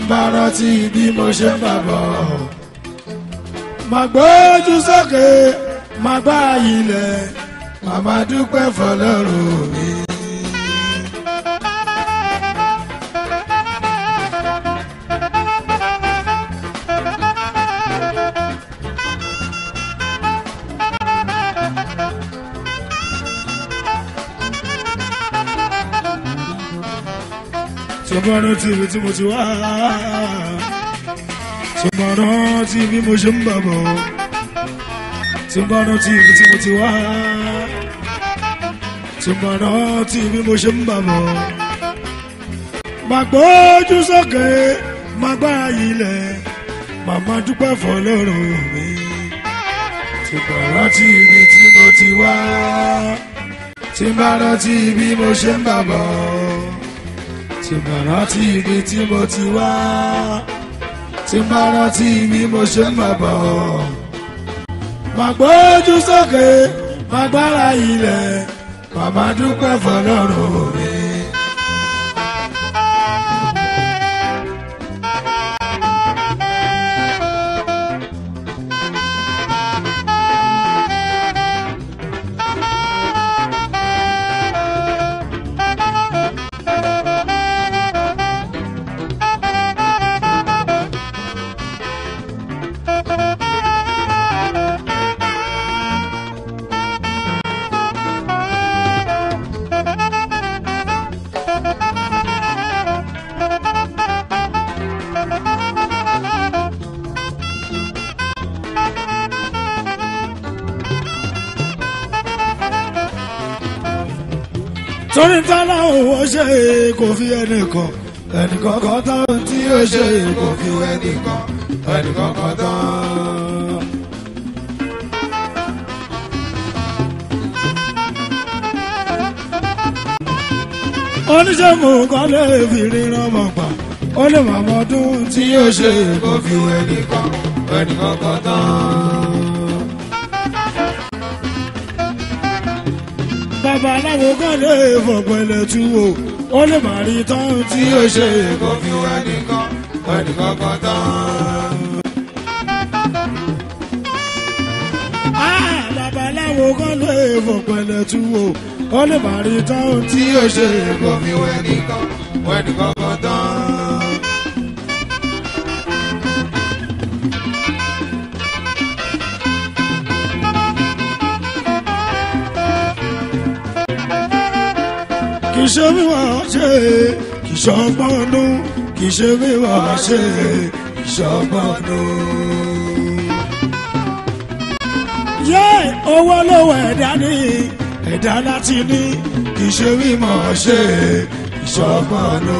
bá rántí bí mo ṣe ń bà bọ̀. Màá gbójú sókè, màá gbá ilẹ̀, màmá dúpẹ́ fọlọ́run mi. Tí mo rántí ibi tí mo ti wá, tí mo rántí bí mo ṣe ń bà bọ̀, tí mo rántí ibi tí mo ti wá, tí mo rántí bí mo ṣe ń bà bọ̀. Màá gbójú sókè, màá gbá ilẹ̀, màmá dúpẹ́ fọlọ́run mi. Tí mo rántí ibi tí mo ti wá, tí mo rántí bí mo ṣe ń bà bọ̀. Tí mo rántí ibi tí mo ti wá, tí mo rántí bí mo ṣe ń bà bọ̀. Màá gbójú sókè, màá gbára ilẹ̀, màmá dúpẹ́ fọlọ́run mi. Torí tálá òun ó ṣe kò fi ẹnìkan kan tán tí ó ṣe kò fi ẹnìkan kan tán. Oníṣègùn kan lè fi ríran mọ̀ pa, ó lè máa mọdún tí ó ṣe kò fi ẹnìkan kan tán. Babaláwo kan lè fọ̀pẹ̀lẹ̀ tú o, ó lè má rí tán tí ó ṣe kò fi ẹnìkan kan tán. Babaláwo kan lè fọ̀pẹ̀lẹ̀ tú o, ó lè má rí tán tí ó ṣe kò fi ẹnìkan kan tán. Kì í ṣe bí wọ́n ṣe kì í ṣọgbọ́nú, kì í ṣe bí wọ́n ṣe kì í ṣọgbọ́nú. Yé owó lówó ẹ̀dá ní ẹ̀dá láti ní, kì í ṣe bí wọ́n ṣe kì í ṣọgbọ́nú.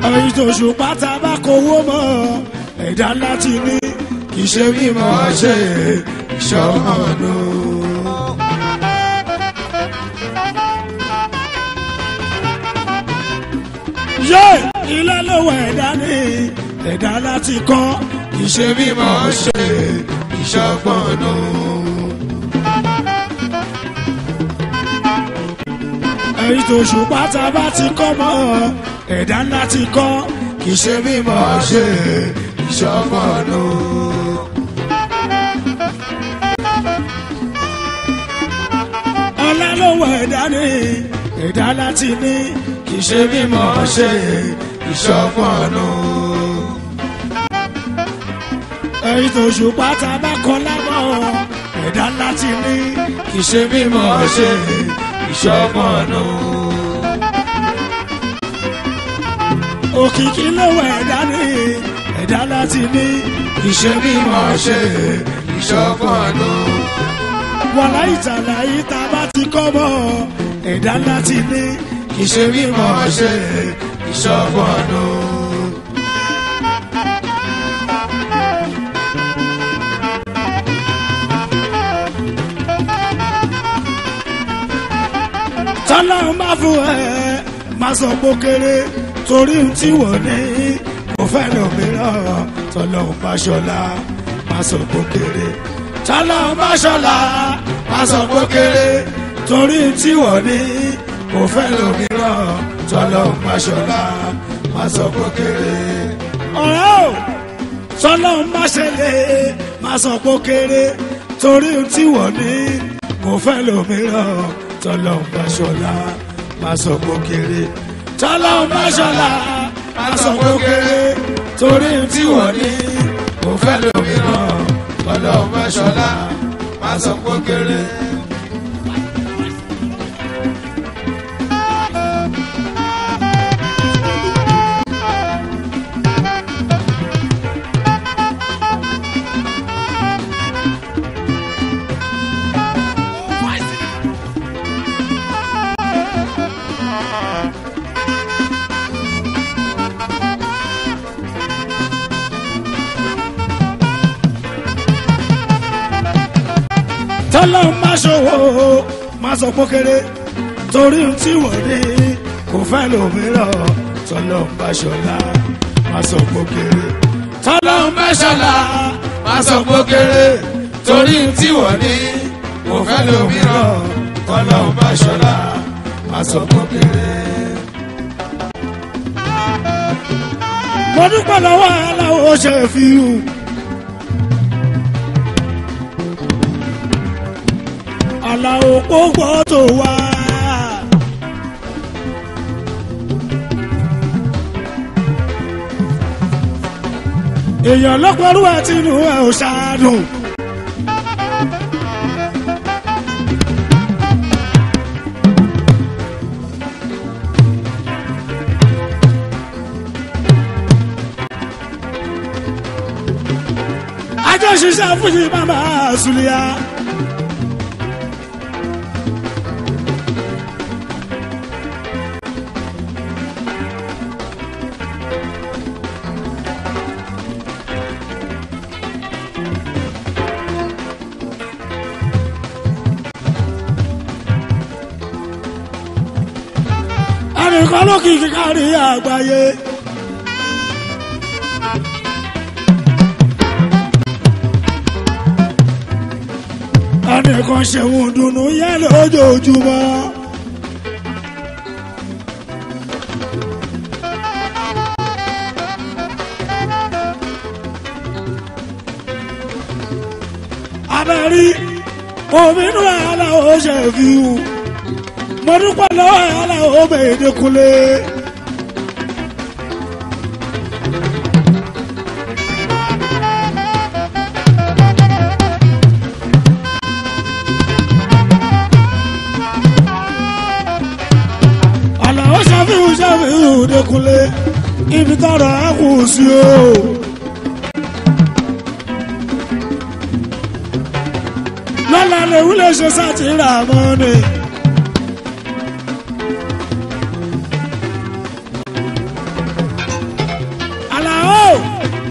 Ẹ̀yin tó ṣùpá tá a bá kówó mọ́ ẹ̀dá láti ní, kì í ṣe mímọ̀ ṣe ìṣọ́mọ̀nù. Yé ilé lówó ẹ̀dá ní ẹ̀dá láti kọ́, kì í ṣe mímọ̀ ṣe ìṣọ́mọ̀nù. Ẹ̀yin tó ṣùpá tá a bá ti kọ́ mọ́ ẹ̀dá láti kọ́, kì í ṣe mímọ̀ ṣe ìṣọ́mọ̀nù. Ọlá lówó ẹ̀dá ní ẹ̀dá láti ní, kì í ṣe mímọ̀ ṣe ìṣọ́mọ̀nù. Ẹ̀yin tó ṣùpá tá a bá kọ́ lábọ̀ ẹ̀dá láti ní, kì í ṣe mímọ̀ ṣe ìṣọ́mọ̀nù. Òkìkí lówó ẹ̀dá ní ẹ̀dá láti ní, kì í ṣe mímọ̀ ṣe ìṣọ́mọ̀nù. Wàlá ìtàlá ìta bá ti kọ́ mọ́ ẹ̀dá láti ní, kì í ṣe mímọ̀ ṣe ìṣọ́mọ̀nù. Tọ́lọ́run máa fún ẹ máa sọ pé kéré, torí ohun tí wọ́n ní kò fẹ́ lòmíràn. Tọ́lọ́run bá ṣọlá máa sọ pé kéré, tọ́lọ́hún bá ṣọlá má sọ pé kéré torí tí wọ́n ní kò fẹ́ lómìíràn tọ́lọ́hún bá ṣọlá má sọ pé kéré. ọ̀rẹ́ o tọ́lọ́hún bá ṣẹlẹ̀ má sọ pé kéré torí tí wọ́n ní kò fẹ́ lómìíràn tọ́lọ́hún bá ṣọlá má sọ pé kéré. tọ́lọ́hún bá ṣọlá má sọ pé kéré torí tí wọ́n ní kò fẹ́ lómìíràn tọ́lọ́hún bá ṣọlá má sọ pé kéré. tọ́lọ́hún má ṣòwò má sọ pé kéré torí tí wọ́n ní kò fẹ́ lómìíràn tọ́lọ́hún bá ṣọlá má sọ pé kéré. tọ́lọ́hún bá ṣọlá má sọ pé kéré torí tí wọ́n ní kò fẹ́ lómìíràn tọ́lọ́hún bá ṣọlá má sọ pé kéré. mo dúpẹ́ lọ́wọ́ aláwọ̀ ṣe fi hù. Àlàó gbogbo tó wá. èèyàn lọ́pọ̀lú àti inú ẹ̀ ò ṣàdùn. àjọṣiṣẹ́ fújì bàbá Sùlíyà. ẹnìkan lókìkí kárí àgbáyé. ẹnìkan ṣeun dùnú yẹn lójoojúmọ́. abẹ́rí òmìnú aláwọ̀ ṣe fi hù. mo dúpẹ́ lọ́wọ́ aláwọ̀ Bẹ̀ẹ́dẹ́kúnlé. aláwọ̀ ṣàfihàn Dẹ́kúnlé ibi tọrọ ẹ kù sí o. lọ́la lè wúlẹ̀ ṣe sátìrà mọ́ni.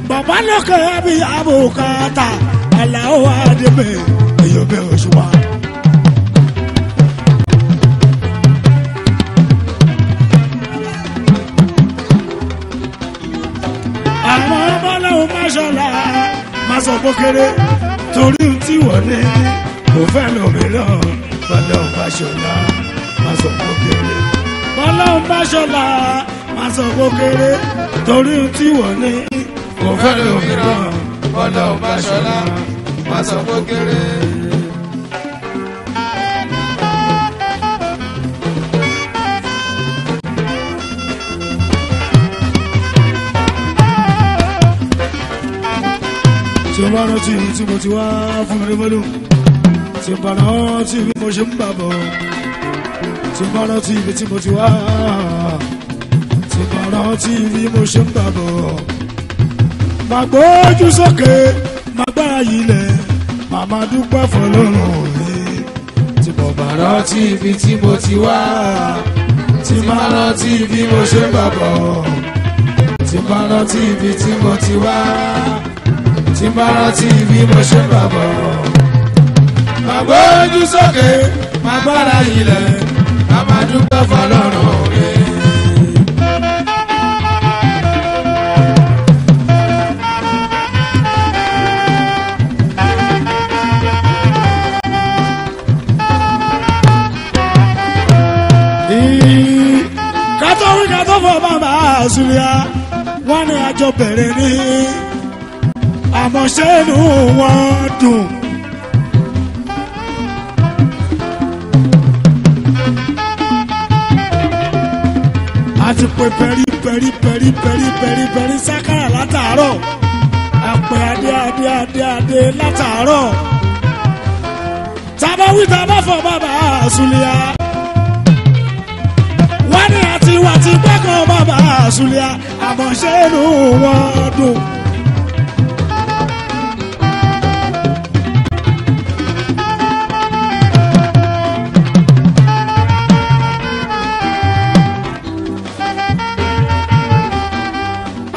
bàbá lókè ẹbí àbùkátà Àlàó àdèmẹ èyí bẹ Òṣùpá. àwọn ọmọlẹ́wọ̀n máṣọ́lá máa sọ pé kéré torí tí wọ́n ní kò fẹ́ lómìíràn bọ́lẹ́wọ̀n máṣọ́lá máa sọ pé kéré. bọ́lẹ́wọ̀n máṣọ́lá máa sọ pé kéré torí tí wọ́n ní kò fẹ́ lómìíràn bọ́lẹ́wọ̀n máṣọ́lá máa sọ pé kéré. tí o bá rántí ibi tí mo ti wá fún mi mọ́lú tí o bá rántí ibi mo ṣe ń bà bọ̀ tí o bá rántí ibi tí mo ti wá tí o bá rántí ibi mo ṣe ń bà bọ̀ má gbójú sókè má gbára yìí lẹ̀ má má dúpẹ́ fọlọ́run mi tí mo bá rántí ibi tí mo ti wá tí má rántí ibi mo ṣe ń bà bọ̀ tí má rántí ibi tí mo ti wá. tí bá rántí bí mo ṣe ń bà bọ̀ má gbójú sókè má gbára ilẹ̀ má má dúpẹ́ fọlọ́run mi. Zulia wọ́n ní àjọ bẹ̀rẹ̀ ní àmọ́ ṣé inú wọn dùn. a ti pe pẹ̀rí sákàrà látàárọ̀ àpè adé látàárọ̀ tábà wí tábà fọ bàbá Zulia wọ́n ní àti wà ti gbẹ́kọ̀ bàbá Zulia àmọ́ ṣé inú wọn dùn.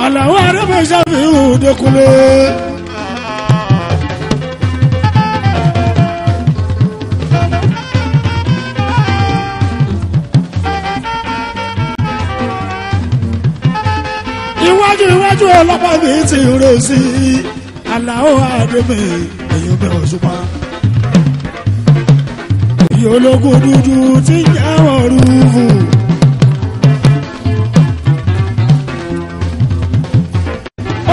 Àlàó Arẹ́fẹ̀ṣẹ́ fi hùn Dékúnlé. Iwájú ọlọ́pàá mi ti rè sí Àlàó Arẹ́fẹ̀ èyí bẹ̀ Òṣùpá. Èyí ológun dúdú ti ń jáwọ́ rúfù.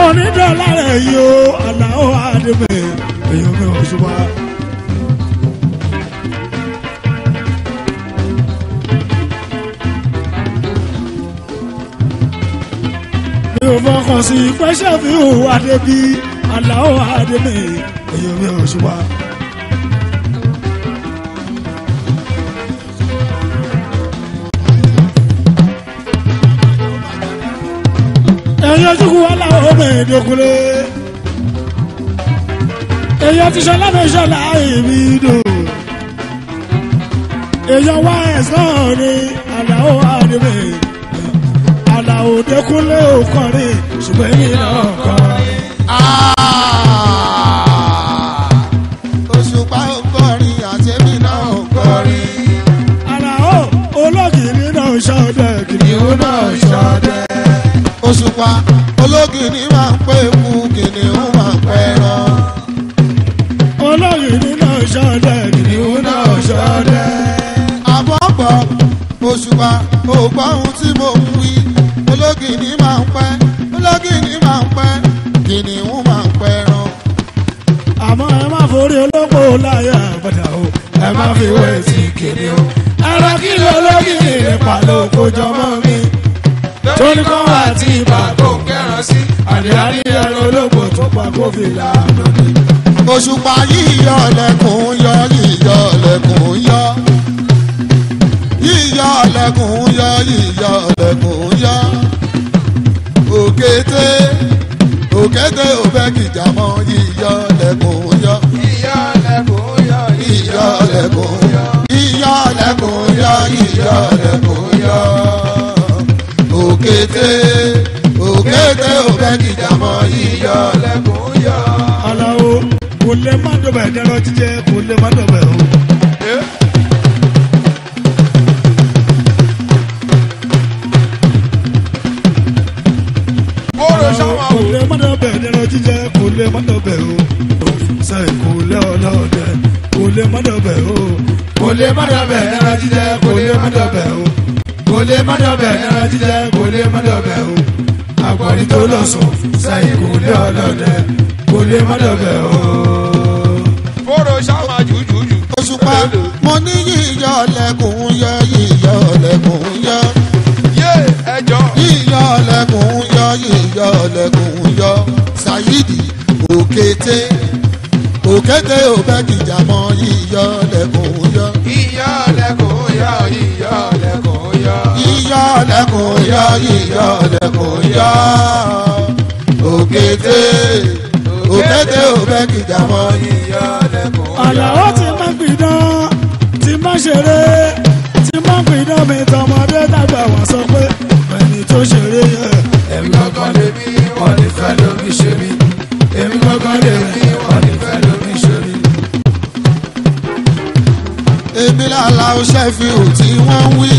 Onídọ̀ọ́lá rẹ̀ yóò Àlàó Arẹ́fẹ̀ èyí bẹ̀ Òṣùpá. Mi ò fọkàn sí pẹ́ṣẹ́ fi hùwà débi Àlàó Arẹ́fẹ̀ èyí bẹ̀ Òṣùpá. Èyàn tí kú Àlàó Dékúnlé èyàn tí sọlá fẹ́ sọlá èmi dùn èyàn wá ẹ̀sán ní Àlàó Arẹ́fẹ̀ Àlàó Dékúnlé ò kọrin ṣùgbọ́n èmi náà kọrin. Òṣùpá ò kọrin àtẹ̀mí náà ò kọrin. Àlàó ológìní náà ṣọdẹ kìnìún náà ṣọdẹ. Òṣùpá ológìní máa ń pè fún kìnìún máa ń pẹran. Ológìní náà ṣọdẹ kìnìún náà ṣọdẹ. Àbọ̀bọ̀ Òṣùpá ò gbọ́ ohun tí mo ń wí. Ológìní máa ń pẹ́, ológìní máa ń pẹ́, kìnìún máa ń pẹran. Àmọ́ ẹ má forí olóko láyà padà o ẹ má fi wé sí kìnìún. Ẹ̀rọ kí ló ológìní nípa lóko jọmọ́ mi. Tóní kan wà tí ibà kò kẹran sí àdéhàní ẹran olóko tó pa kófìlà lónìí. Òṣùpá yíyọ lẹ́kùn yọ yíyọ lẹ́kùn yọ yíyọ lẹ́kùn yọ yíyọ lẹ́kùn yọ òkété òkété òfẹ́ kìjà mọ́ yíyọ lẹ́kùn yọ yíyọ lẹ́kùn yọ yíyọ lẹ́kùn yọ yíyọ lẹ́kùn yọ yíyọ lẹ́kùn yọ òkété òkété òfẹ́ kìjà mọ́ yíyọ lẹ́kùn yọ. Àlàó kò lè má dọ̀bẹ̀ dẹ́rọ jíjẹ kò lè má dọ̀bẹ̀ o. Kò lè má dọ̀bẹ̀ dẹ́rọ jíjẹ kò lè má dọ̀bẹ̀ o. Sẹ́yìn kò lè ọlọ́dẹ kò lè má dọ̀bẹ̀ o. Kò lè má dọ̀bẹ̀ dẹ́rọ jíjẹ kò lè má dọ̀bẹ̀ o. Kò lè má dọ̀bẹ̀ dẹ́rọ jíjẹ kò lè má dọ̀bẹ̀ o. Àgbọ̀nrín tó lọ sùn sẹ́yìn kò lè ọlọ́dẹ kò lè má dọ̀bẹ̀ o. Fóró ṣáwá jùjùjù. Òṣùpá mo ní yíyọ lẹ́kùn yọ yíyọ lẹ́kùn yọ. Yé ẹjọ́. Yíyọ lẹ́kùn yọ yíyọ lẹ́kùn yọ. Ṣàyídì òkété òkété òfẹ́ kìjà mọ́ yíyọ lẹ́kùn yọ. Yíyọ lẹ́kùn yọ yíyọ lẹ́kùn yọ. Yíyọ lẹ́kùn yọ yíyọ lẹ́kùn yọ. Òkété òkété òfẹ́ kìjà mọ́ yíyọ lẹ́kùn yọ. Àlàó ti máa ń gbìdán ti máa ń ṣeré ti máa ń gbìdán mi tọmọdé dàgbà wá sọ pé ẹni tó ṣeré yẹ. Èmi gbọ́ngàn lè bí wọ́n ní fẹ́ lómi ṣe mí. Èmi gbọ́ngàn lè bí wọ́n ní fẹ́ lómi ṣe mí. Èmi làlà ó ṣẹ́fì ò tí wọ́n wí.